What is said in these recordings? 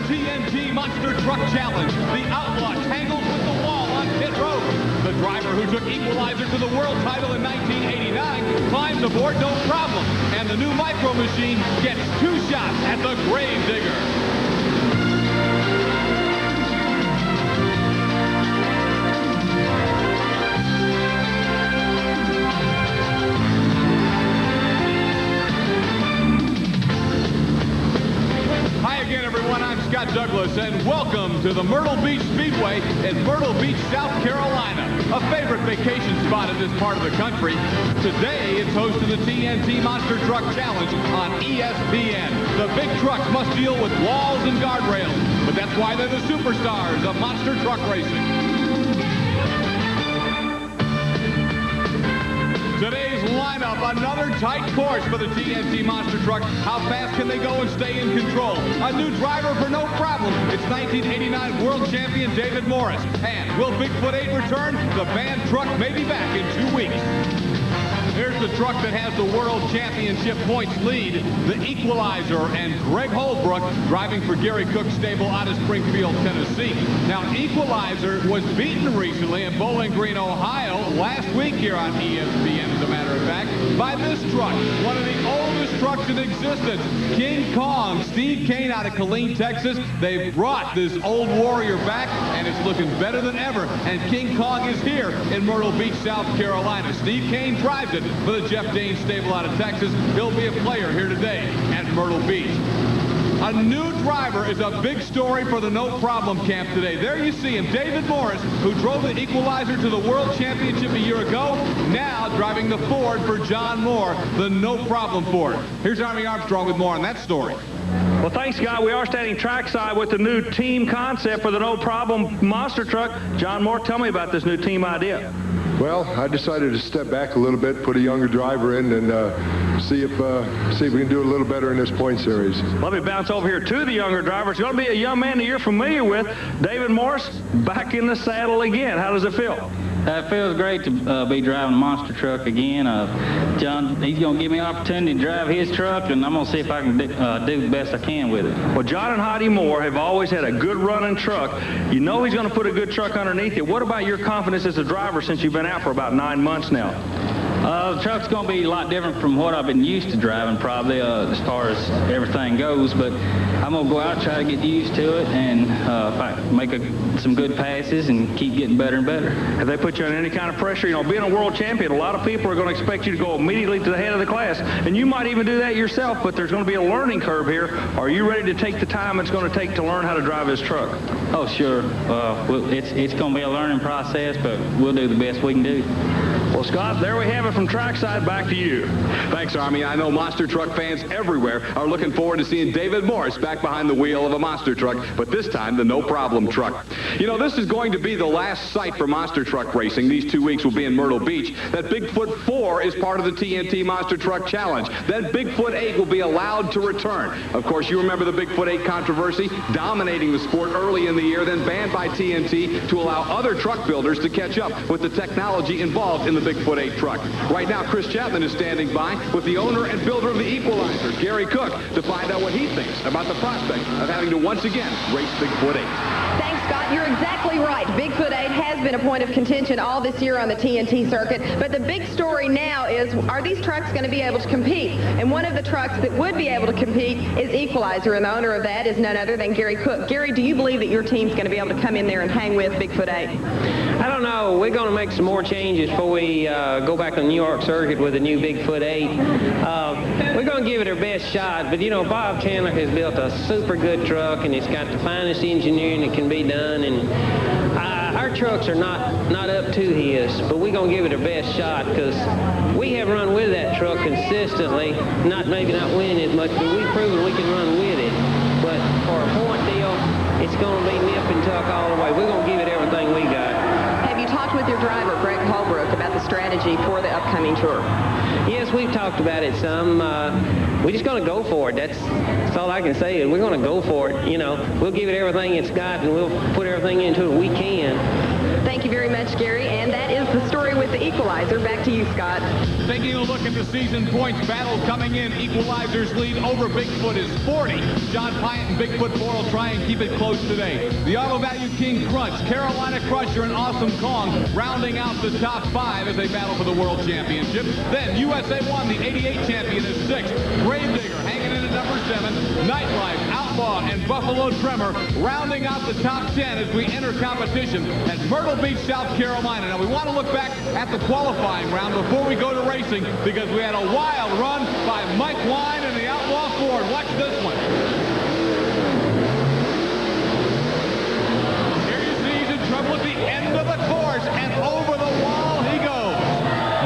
TNT Monster Truck Challenge. The outlaw tangles with the wall on pit road. The driver who took Equalizer to the world title in 1989 climbs aboard no problem. And the new Micro Machine gets 2 shots at the Grave Digger. Hi again, everyone. I'm Scott Douglas, and welcome to the Myrtle Beach Speedway in Myrtle Beach, South Carolina, a favorite vacation spot in this part of the country. Today, it's host of the TNT Monster Truck Challenge on ESPN. The big trucks must deal with walls and guardrails, but that's why they're the superstars of monster truck racing. Today's lineup, another tight course for the TNT Monster Truck. How fast can they go and stay in control? A new driver for no problem. It's 1989 world champion David Morris. And will Bigfoot 8 return? The banned truck may be back in 2 weeks. Here's the truck that has the World Championship points lead, the Equalizer, and Greg Holbrook driving for Gary Cook's stable out of Springfield, Tennessee. Now, Equalizer was beaten recently in Bowling Green, Ohio, last week here on ESPN, as a matter of fact, by this truck, one of the oldest trucks in existence, King Kong. Steve Kane out of Killeen, Texas. They brought this old warrior back, and it's looking better than ever. And King Kong is here in Myrtle Beach, South Carolina. Steve Kane drives it for the Jeff Dane stable out of Texas. He'll be a player here today at Myrtle Beach. A new driver is a big story for the No Problem camp today. There you see him, David Morris, who drove the Equalizer to the World Championship a year ago, now driving the Ford for John Moore, the No Problem Ford. Here's Army Armstrong with more on that story. Well, thanks, Scott. We are standing trackside with the new team concept for the No Problem monster truck. John Moore, tell me about this new team idea. Well, I decided to step back a little bit, put a younger driver in, and see if we can do a little better in this point series. Let me bounce over here to the younger driver. It's going to be a young man that you're familiar with, David Morris, back in the saddle again. How does it feel? It feels great to be driving a monster truck again. John, he's going to give me an opportunity to drive his truck, and I'm going to see if I can do the best I can with it. Well, John and Heidi Moore have always had a good running truck. You know he's going to put a good truck underneath it. What about your confidence as a driver since you've been out for about 9 months now? The truck's going to be a lot different from what I've been used to driving, probably, as far as everything goes. But I'm going to go out and try to get used to it and make some good passes and keep getting better and better. Have they put you under any kind of pressure? You know, being a world champion, a lot of people are going to expect you to go immediately to the head of the class. And you might even do that yourself, but there's going to be a learning curve here. Are you ready to take the time it's going to take to learn how to drive this truck? Oh, sure. It's going to be a learning process, but we'll do the best we can do. Well, Scott, there we have it from trackside. Back to you. Thanks, Army. I know monster truck fans everywhere are looking forward to seeing David Morris back behind the wheel of a monster truck, but this time the No Problem truck. You know, this is going to be the last site for monster truck racing. These 2 weeks will be in Myrtle Beach. That Bigfoot 4 is part of the TNT Monster Truck Challenge. Then Bigfoot 8 will be allowed to return. Of course, you remember the Bigfoot 8 controversy, dominating the sport early in the year, then banned by TNT to allow other truck builders to catch up with the technology involved in the Bigfoot 8 truck. Right now, Chris Chapman is standing by with the owner and builder of the Equalizer, Gary Cook, to find out what he thinks about the prospect of having to once again race Bigfoot 8. Thanks, Scott. You're exactly right. Bigfoot 8 has been a point of contention all this year on the TNT circuit. But the big story now is, are these trucks going to be able to compete? And one of the trucks that would be able to compete is Equalizer, and the owner of that is none other than Gary Cook. Gary, do you believe that your team's going to be able to come in there and hang with Bigfoot 8? I don't know. We're going to make some more changes before we go back on the New York circuit with the new Bigfoot 8. We're going to give it our best shot, but you know, Bob Chandler has built a super good truck, and it's got the finest engineering that can be done, and our trucks are not up to his, but we're going to give it our best shot because we have run with that truck consistently, maybe not winning as much, but we've proven we can run with it. But for a point deal, it's going to be nip and tuck all the way. We're going to give it everything we got. Have you talked with your driver, Greg Holbrook, about the strategy for the upcoming tour? Yes, we've talked about it some. We're just going to go for it. That's all I can say. We're going to go for it. You know, we'll give it everything it's got, and we'll put everything into it we can. Thank you very much, Gary. And that is the story with with the equalizer. Back to you, Scott. Taking a look at the season points battle coming in, Equalizer's lead over Bigfoot is 40. John Pyatt and Bigfoot 4 will try and keep it close today. The Auto Value King Crunch, Carolina Crusher, and Awesome Kong rounding out the top 5 as they battle for the World Championship. Then USA 1, the 88 champion, is 6th. Gravedigger hanging in at number 7. Nightlife, Outlaw, and Buffalo Tremor rounding out the top 10 as we enter competition at Myrtle Beach, South Carolina. Now we want to look back at the qualifying round before we go to racing because we had a wild run by Mike Wine and the Outlaw Ford. Watch this one. Here you see he's in trouble at the end of the course, and over the wall he goes.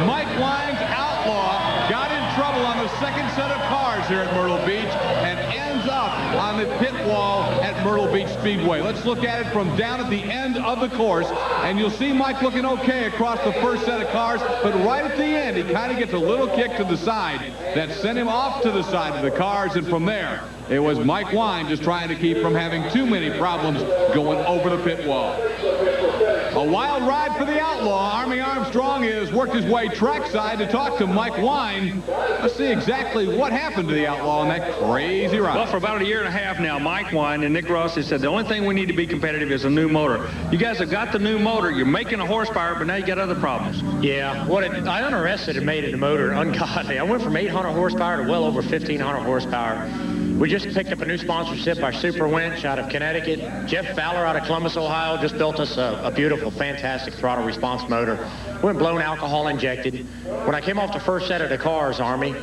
Mike Wine's Outlaw got in trouble on the second set of cars here at Myrtle Beach and ends up on the pit wall at Myrtle Beach Speedway. Let's look at it from down at the end of the course, and you'll see Mike looking okay across the first set of cars, but right at the end he kind of gets a little kick to the side that sent him off to the side of the cars, and from there it was Mike Wine just trying to keep from having too many problems going over the pit wall. A wild ride for the Outlaw. Army Armstrong has worked his way trackside to talk to Mike Wine. Let's see exactly what happened to the Outlaw in that crazy ride. Well, for about a year and a half now, Mike Wine and Nick Rossi said the only thing we need to be competitive is a new motor. You guys have got the new motor. You're making a horsepower, but now you got other problems. Yeah, I underestimated the motor ungodly. I went from 800 horsepower to well over 1,500 horsepower. We just picked up a new sponsorship by Super Winch out of Connecticut. Jeff Fowler out of Columbus, Ohio, just built us a beautiful, fantastic throttle response motor. Went blown alcohol injected. When I came off the first set of the cars, Army,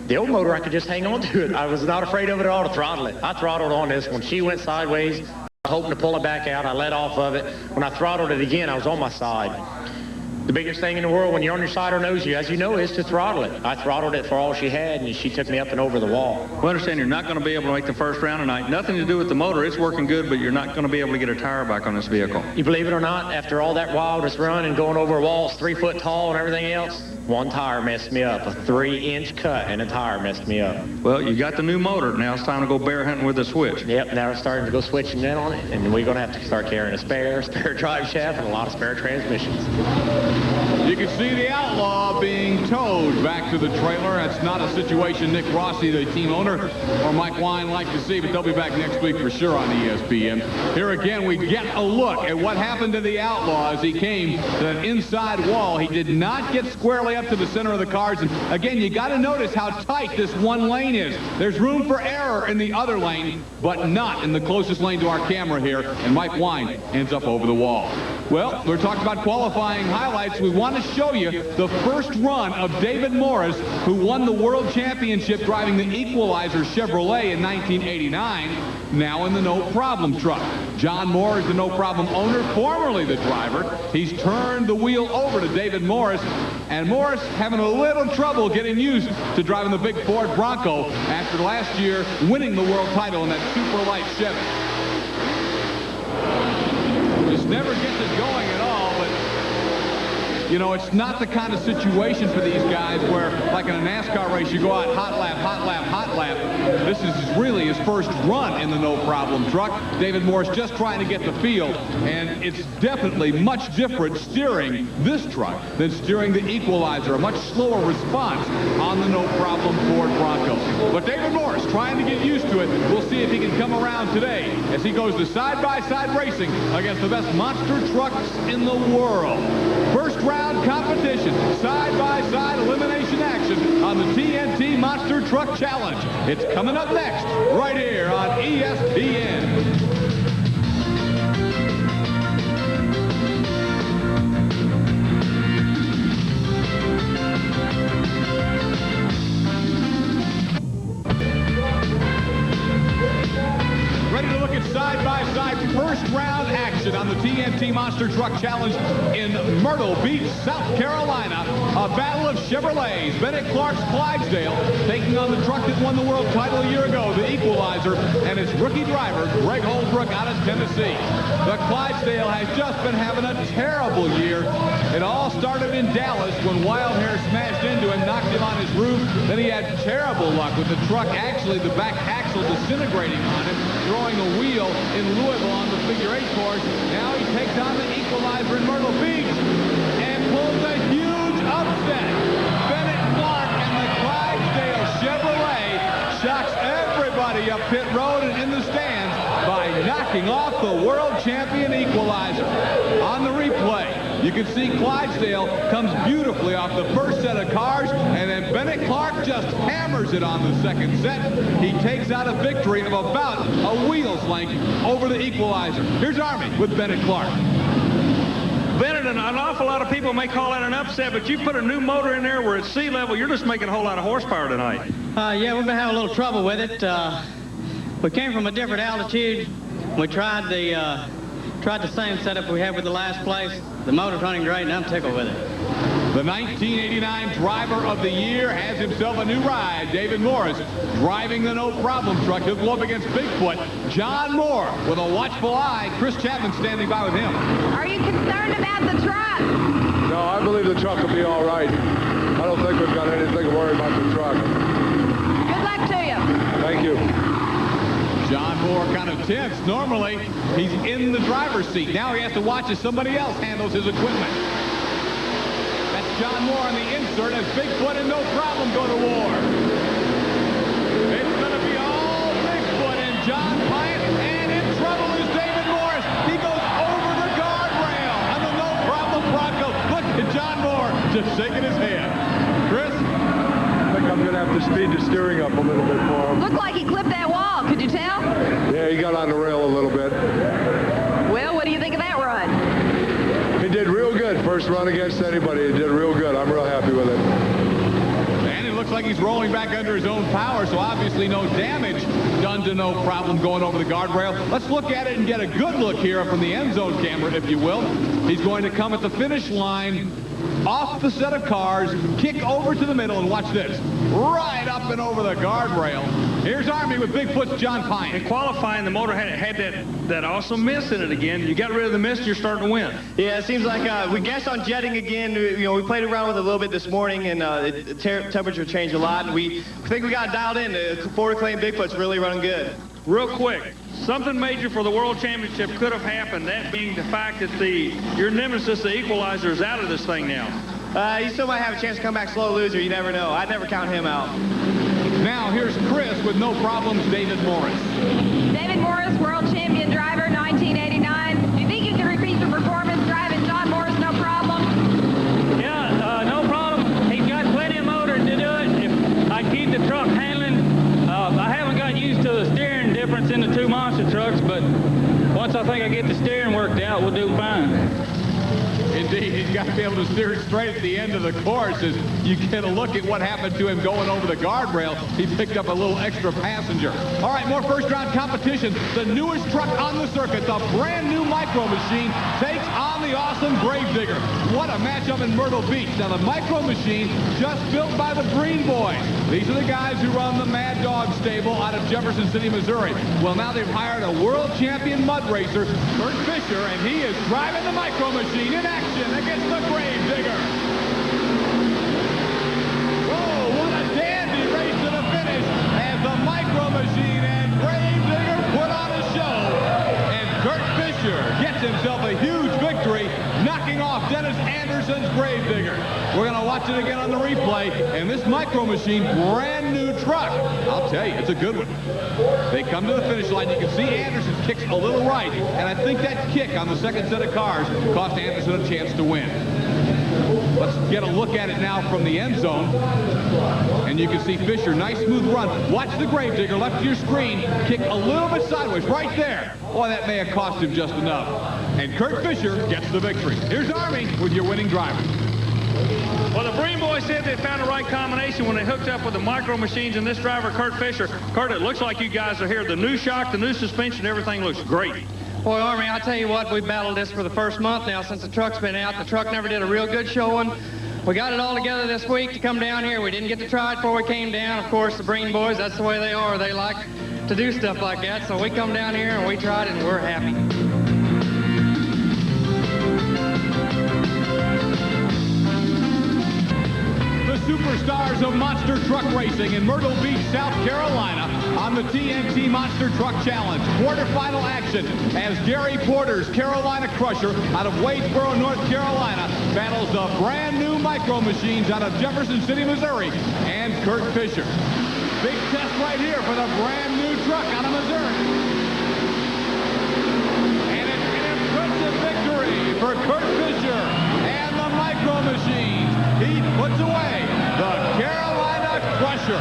the old motor, I could just hang on to it. I was not afraid of it at all to throttle it. I throttled on this. When she went sideways, I was hoping to pull it back out. I let off of it. When I throttled it again, I was on my side. The biggest thing in the world when you're on your side or nose, as you know, is to throttle it. I throttled it for all she had, and she took me up and over the wall. We understand you're not going to be able to make the first round tonight. Nothing to do with the motor. It's working good, but you're not going to be able to get a tire back on this vehicle. You believe it or not, after all that wildest run and going over walls 3 foot tall and everything else, one tire messed me up. A 3-inch cut and a tire messed me up. Well, you got the new motor. Now it's time to go bear hunting with the switch. Yep, now we're starting to go switching in on it, and we're going to have to start carrying a spare drive shaft, and a lot of spare transmissions. You can see the Outlaw being towed back to the trailer. That's not a situation Nick Rossi, the team owner, or Mike Wine like to see, but they'll be back next week for sure on ESPN. Here again, we get a look at what happened to the Outlaw as he came to that inside wall. He did not get squarely up to the center of the cars. And again, you got to notice how tight this one lane is. There's room for error in the other lane, but not in the closest lane to our camera here. And Mike Wine ends up over the wall. Well, we're talking about qualifying highlights. We want to show you the first run of David Morris, who won the World Championship driving the Equalizer Chevrolet in 1989, now in the No Problem truck. John Moore is the No Problem owner, formerly the driver. He's turned the wheel over to David Morris, and Morris having a little trouble getting used to driving the big Ford Bronco after last year winning the world title in that super light Chevy. Just never gets it going at all, but you know, it's not the kind of situation for these guys where, like in a NASCAR race, you go out hot lap, hot lap, hot lap. This is really his first run in the No Problem truck. David Morris just trying to get the feel, and it's definitely much different steering this truck than steering the Equalizer. A much slower response on the No Problem Ford Bronco. But David Morris trying to get used to it. We'll see if he can come around today as he goes to side-by-side racing against the best monster trucks in the world. First round competition, side-by-side elimination action on the TNT Monster Truck Challenge. It's coming up next, right here on ESPN. Ready to look at side-by-side first round action on the TNT Monster Truck Challenge in Myrtle Beach, South Carolina. A battle of Chevrolets. Bennett Clark's Clydesdale taking on the truck that won the world title a year ago, the Equalizer, and its rookie driver, Greg Holbrook out of Tennessee. The Clydesdale has just been having a terrible year. It all started in Dallas when Wild Hair smashed into him, knocked him on his roof. Then he had terrible luck with the truck, actually the back axle disintegrating on him, throwing a wheel in Louisville on the figure 8 course. Now he takes on the Equalizer in Myrtle Beach and pulls a huge upset. Bennett Clark and the Clydesdale Chevrolet shocks everybody up pit road and in the stands by knocking off the world champion equalizer. On the replay, you can see Clydesdale comes beautifully off the first set of cars, and then Bennett Clark just hammers it on the second set. He takes out a victory of about a wheel's length over the equalizer. Here's Army with Bennett Clark. Bennett, an awful lot of people may call that an upset, but you put a new motor in there where it's sea level, you're just making a whole lot of horsepower tonight. Yeah, we've been having a little trouble with it. We came from a different altitude. We tried the same setup we had with the last place. The motor's running great, and I'm tickled with it. The 1989 Driver of the Year has himself a new ride. David Morris driving the No Problem truck. He'll go up against Bigfoot. John Moore with a watchful eye. Chris Chapman standing by with him. Are you concerned about the truck? No, I believe the truck will be all right. I don't think we've got anything to worry about the truck. Good luck to you. Thank you. John Moore kind of tense. Normally, he's in the driver's seat. Now he has to watch as somebody else handles his equipment. That's John Moore on the insert as Bigfoot and No Problem go to war. It's going to be all Bigfoot and John Pyatt, and in trouble is David Morris. He goes over the guardrail on the No Problem Bronco. Look at John Moore just shaking his head. Chris? I think I'm going to have to speed the steering up a little bit for him. Looked like he clipped that wall. Could you tell? Yeah, he got on the rail a little bit. Well, what do you think of that run? He did real good. First run against anybody. He did real good. I'm real happy with it. And it looks like he's rolling back under his own power, so obviously no damage done to No Problem going over the guardrail. Let's look at it and get a good look here from the end zone camera, if you will. He's going to come at the finish line off the set of cars, kick over to the middle, and watch this. Right up and over the guardrail. Here's Army with Bigfoot's John Pine. In qualifying, the motor had that awesome mist in it again. You got rid of the mist, you're starting to win. Yeah, it seems like we guessed on jetting again. We played around with it a little bit this morning, and the temperature changed a lot. And we think we got it dialed in. The Ford Acclaim Bigfoot's really running good. Real quick, something major for the World Championship could have happened, that being the fact that your nemesis, the equalizer, is out of this thing now. You still might have a chance to come back slow loser. You never know. I'd never count him out. Now here's Chris with No Problems, David Morris. David Morris, world champion driver, 1989. Do you think you can repeat the performance driving John Morris, No Problem? Yeah, no problem. He's got plenty of motor to do it. If I keep the truck handling, I haven't got used to the steering difference in the two monster trucks, but once I think I get the steering worked out, we'll do fine. Indeed, he's got to be able to steer it straight at the end of the course. As you get a look at what happened to him going over the guardrail, he picked up a little extra passenger. All right, more first-round competition. The newest truck on the circuit, the brand-new Micro Machine, takes on the awesome Gravedigger. What a matchup in Myrtle Beach. Now, the Micro Machine, just built by the Green Boys. These are the guys who run the Mad Dog stable out of Jefferson City, Missouri. Well, now they've hired a world champion mud racer, Kurt Fisher, and he is driving the Micro Machine in action against the Gravedigger. Whoa, what a dandy race to the finish as the Micro Machine and Gravedigger put on a show. And Kurt Fisher gets himself a huge victory, knocking off Dennis Anderson's Gravedigger. We're going to watch it again on the replay, and this Micro Machine, brand new truck. I'll tell you, it's a good one. They come to the finish line. You can see Anderson kicks a little right, and I think that kick on the second set of cars cost Anderson a chance to win. Let's get a look at it now from the end zone. And you can see Fisher, nice smooth run. Watch the Gravedigger, left of your screen, kick a little bit sideways, right there. Boy, that may have cost him just enough. And Kurt Fisher gets the victory. Here's Army with your winning driver. Well, the Green Boys said they found the right combination when they hooked up with the Micro Machines and this driver, Kurt Fisher. Kurt, it looks like you guys are here. The new shock, the new suspension, everything looks great. Boy, Army, I'll tell you what, we battled this for the first month now since the truck's been out. The truck never did a real good showing. We got it all together this week to come down here. We didn't get to try it before we came down. Of course, the Green Boys, that's the way they are. They like to do stuff like that. So we come down here and we tried it and we're happy. The superstars of monster truck racing in Myrtle Beach, South Carolina on the TNT Monster Truck Challenge. Quarterfinal action as Gary Porter's Carolina Crusher out of Wadesboro, North Carolina battles the brand new Micro Machines out of Jefferson City, Missouri, and Kurt Fisher. Big test right here for the brand new truck out of Missouri. And it's an impressive victory for Kurt Fisher and the Micro Machines. He puts away the Carolina Crusher.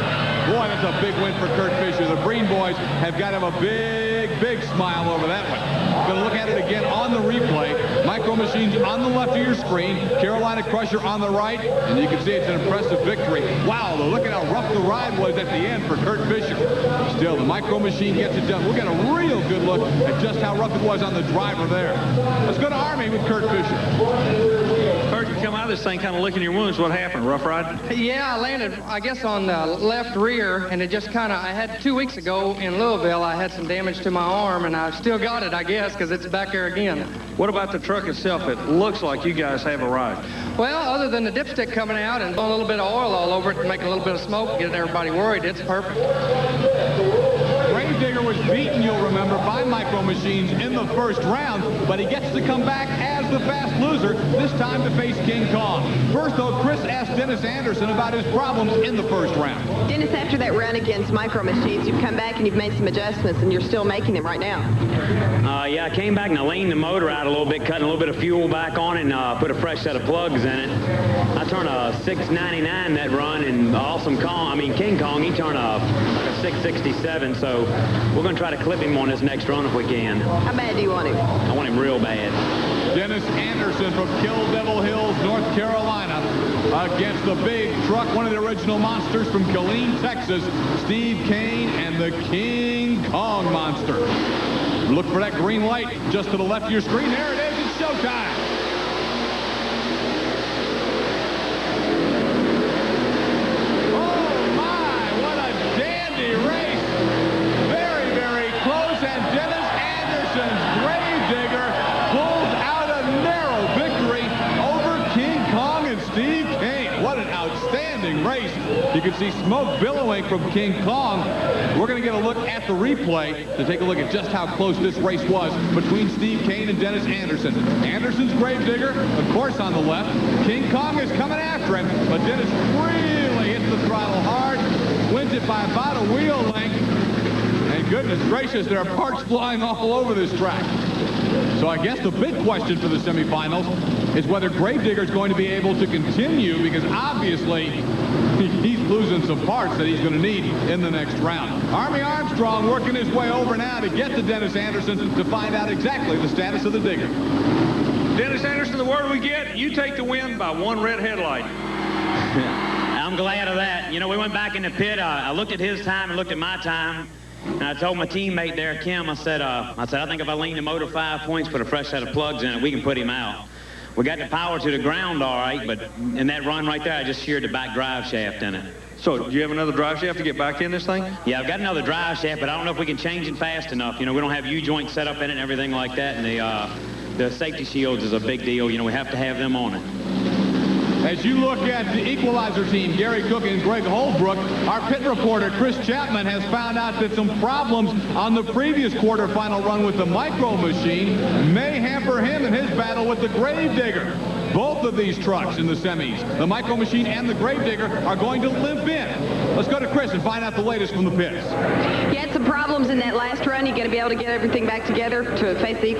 Boy, that's a big win for Kurt Fisher. The Breen boys have got him a big smile over that one. Going to look at it again on the replay. Micro Machines on the left of your screen. Carolina Crusher on the right. And you can see it's an impressive victory. Wow, look at how rough the ride was at the end for Kurt Fisher. Still, the Micro Machine gets it done. We'll get a real good look at just how rough it was on the driver there. Let's go to Army with Kurt Fisher. Kurt, you come out of this thing kind of licking your wounds. What happened? Rough ride? Yeah, I landed, I guess, on the left rear, and it just kind of, I had 2 weeks ago in Louisville, I had some damage to my arm, and I've still got it, I guess, because it's back there again. What about the truck itself? It looks like you guys have a ride. Well, other than the dipstick coming out and a little bit of oil all over it and making a little bit of smoke, getting everybody worried, it's perfect. Gravedigger was beaten, you'll remember, by Micro Machines in the first round, but he gets to come back as the fast loser, this time to face King Kong. First, though, Chris asked Dennis Anderson about his problems in the first round. Dennis, after that run against Micro Machines, you've come back and you've made some adjustments, and you're still making them right now. Yeah, I came back and I leaned the motor out a little bit, cutting a little bit of fuel back on it, and put a fresh set of plugs in it. I turned a 699 that run, and King Kong, he turned like a 667, so we're going to try to clip him on his next run if we can. How bad do you want him? I want him real bad. Dennis Anderson from Kill Devil Hills, North Carolina, against the big truck, one of the original monsters from Killeen, Texas, Steve Kane and the King Kong monster. Look for that green light just to the left of your screen. There it is. It's showtime. Oh, my. What a dandy race. Very close. And Dennis Anderson's Gravedigger pulls out a narrow victory over King Kong and Steve Kane. What an outstanding race. You can see smoke billowing from King Kong. We're going to get a look at the replay to take a look at just how close this race was between Steve Kane and Dennis Anderson. Anderson's Gravedigger, of course, on the left. King Kong is coming after him, but Dennis really hits the throttle hard, wins it by about a wheel length. And goodness gracious, there are parts flying all over this track. So I guess the big question for the semifinals is whether Gravedigger is going to be able to continue, because obviously he's losing some parts that he's going to need in the next round. Army Armstrong working his way over now to get to Dennis Anderson to find out exactly the status of the digger. Dennis Anderson, the word we get, you take the win by one red headlight. I'm glad of that. You know, we went back in the pit. I looked at his time and looked at my time. And I told my teammate there, Kim, I said, I think if I lean the motor 5 points, put a fresh set of plugs in it, we can put him out. We got the power to the ground all right, but in that run right there, I just sheared the back drive shaft in it. So, do you have another drive shaft to get back in this thing? Yeah, I've got another drive shaft, but I don't know if we can change it fast enough. You know, we don't have U-joints set up in it and everything like that, and the safety shields is a big deal. You know, we have to have them on it. As you look at the equalizer team, Gary Cook and Greg Holbrook, our pit reporter, Chris Chapman, has found out that some problems on the previous quarterfinal run with the Micro Machine may hamper him in his battle with the Gravedigger. Both of these trucks in the semis, the Micro Machine and the Gravedigger, are going to limp in. Let's go to Chris and find out the latest from the pits. You had some problems in that last run. You going to be able to get everything back together to face the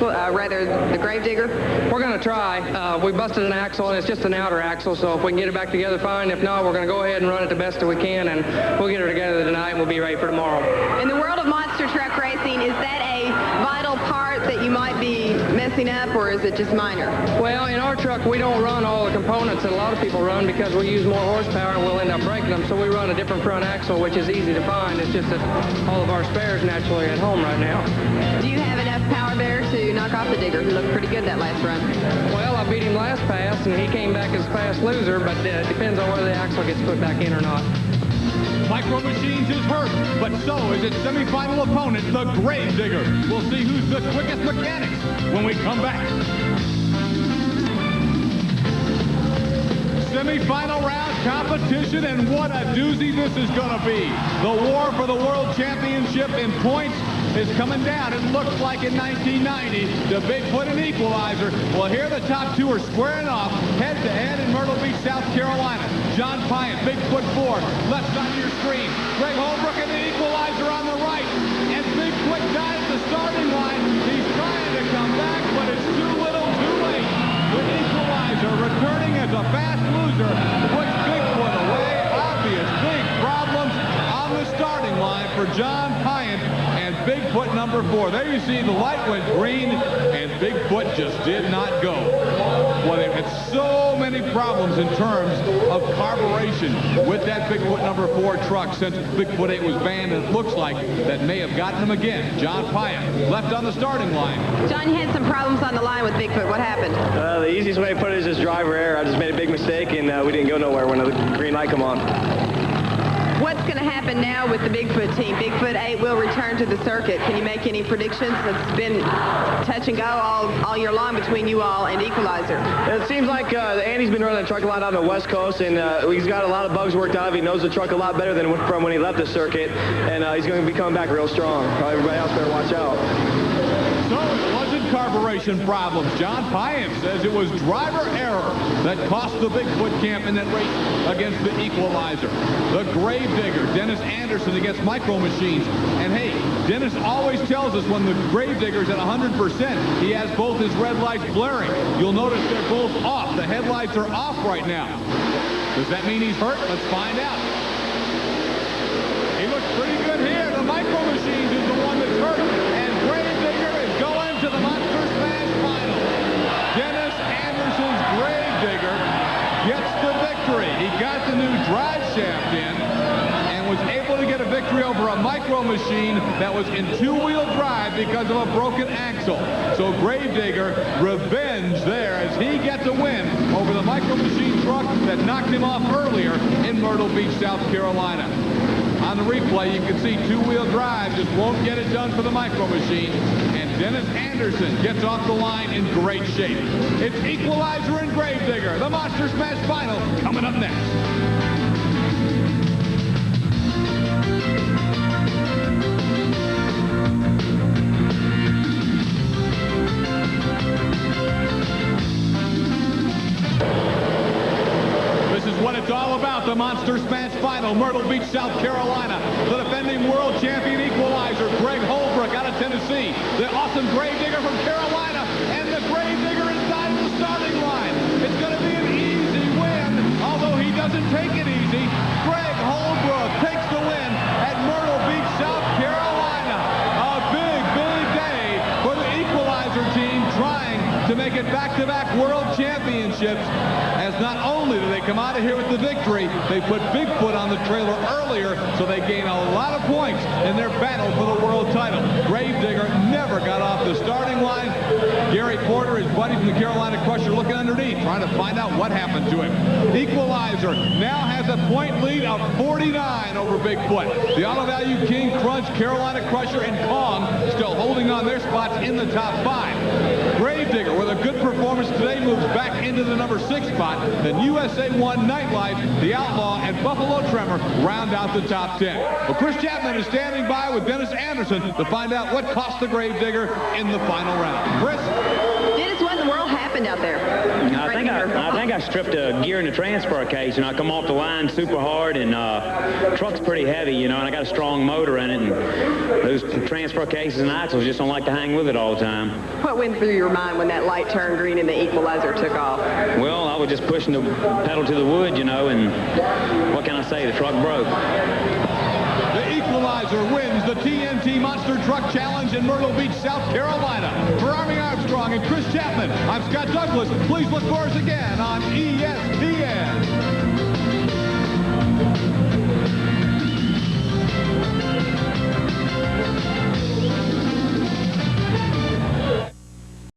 Gravedigger? We're going to try. We busted an axle, and it's just an outer axle, so if we can get it back together, fine. If not, we're going to go ahead and run it the best that we can, and we'll get her together tonight, and we'll be ready for tomorrow. In the world of monster truck racing, is that a vital part that you might be messing up, or is it just minor? Well, in our truck, we don't run all the components that a lot of people run because we use more horsepower and we'll end up breaking them, so we run a different front axle, which is easy to find. It's just that all of our spares naturally are at home right now. Do you have enough power there to knock off the digger? He looked pretty good that last run. Well, I beat him last pass, and he came back as fast loser, but it depends on whether the axle gets put back in or not. Micro Machines is hurt, but so is its semifinal opponent, the Gravedigger. We'll see who's the quickest mechanics when we come back. semifinal round competition, and what a doozy this is going to be. The war for the world championship in points is coming down. It looks like in 1990, the Bigfoot and Equalizer. Well, here the top two are squaring off head-to-head in Myrtle Beach, South Carolina. John Pyatt, Bigfoot 4, left side of your screen. Greg Holbrook and the Equalizer on the right. And Bigfoot died at the starting line. He's trying to come back, but it's too little, too late. The Equalizer returning as a fast loser puts Bigfoot away. Obvious big problems on the starting line for John Pyatt and Bigfoot number 4. There you see the light went green, and Bigfoot just did not go. Well, they've had so many problems in terms of carburation with that Bigfoot number 4 truck since Bigfoot 8 was banned, and it looks like that may have gotten him again. John Pyatt left on the starting line. John, you had some problems on the line with Bigfoot. What happened? The easiest way to put it is just driver error. I just made a big mistake, and we didn't go nowhere when the green light come on. What's going to happen now with the Bigfoot team? Bigfoot 8 will return to the circuit. Can you make any predictions? It's been touch and go all year long between you all and Equalizer. It seems like Andy's been running the truck a lot on the West Coast, and he's got a lot of bugs worked out. He knows the truck a lot better than from when he left the circuit, and he's going to be coming back real strong. Everybody else better watch out. So it wasn't carburation problems. John Pyatt says it was driver error that cost the Bigfoot camp in that race against the Equalizer. The Gravedigger, Dennis Anderson against Micro Machines. And hey, Dennis always tells us when the Gravedigger's at 100%, he has both his red lights blaring. You'll notice they're both off. The headlights are off right now. Does that mean he's hurt? Let's find out. He looks pretty good here. The Micro Machines is the one that's hurt. And Gravedigger is going to the Monster Smash Final. Dennis Anderson's Gravedigger gets the victory. He got the new drive shaft in and was able to get a victory over a Micro Machine that was in two-wheel drive because of a broken axle. So Gravedigger, revenge there as he gets a win over the Micro Machine truck that knocked him off earlier in Myrtle Beach, South Carolina. On the replay, you can see two-wheel drive just won't get it done for the Micro Machine. And Dennis Anderson gets off the line in great shape. It's Equalizer and Gravedigger, the Monster Smash Final, coming up next. What it's all about, the Monster Smash Final, Myrtle Beach, South Carolina. The defending world champion Equalizer, Greg Holbrook out of Tennessee. The awesome Gravedigger from Carolina, and the Gravedigger inside of the starting line. It's going to be an easy win, although he doesn't take it easy. Greg Holbrook takes the win at Myrtle Beach, South Carolina. A big, big day for the Equalizer team trying to make it back-to-back world championships, as not only do they come out of here with the victory, they put Bigfoot on the trailer earlier, so they gain a lot of points in their battle for the world title. Gravedigger never got off the starting line. Gary Porter, his buddy from the Carolina Crusher, looking underneath, trying to find out what happened to him. Equalizer now has a point lead of 49 over Bigfoot. The Auto Value King, Crunch, Carolina Crusher, and Kong still holding on their spots in the top 5. Gravedigger, with a good performance today, moves back into the number 6 spot. Then USA 1, Nightlife, The Outlaw, and Buffalo Tremor round out the top 10. Well, Chris Chapman is standing by with Dennis Anderson to find out what cost the Gravedigger in the final round. Chris? Dennis, what in the world happened out there? I think I stripped a gear in the transfer case, and I come off the line super hard, and truck's pretty heavy, you know, and I got a strong motor in it, and those transfer cases and axles just don't like to hang with it all the time. What went through your mind when that light turned green and the Equalizer took off? Well, I was just pushing the pedal to the wood, you know, and what can I say? The truck broke. The Equalizer wins the TNT Monster Truck Challenge in Myrtle Beach, South Carolina. For Army Armstrong and Chris Chapman, I'm Scott Douglas. Please look for us again on ESPN.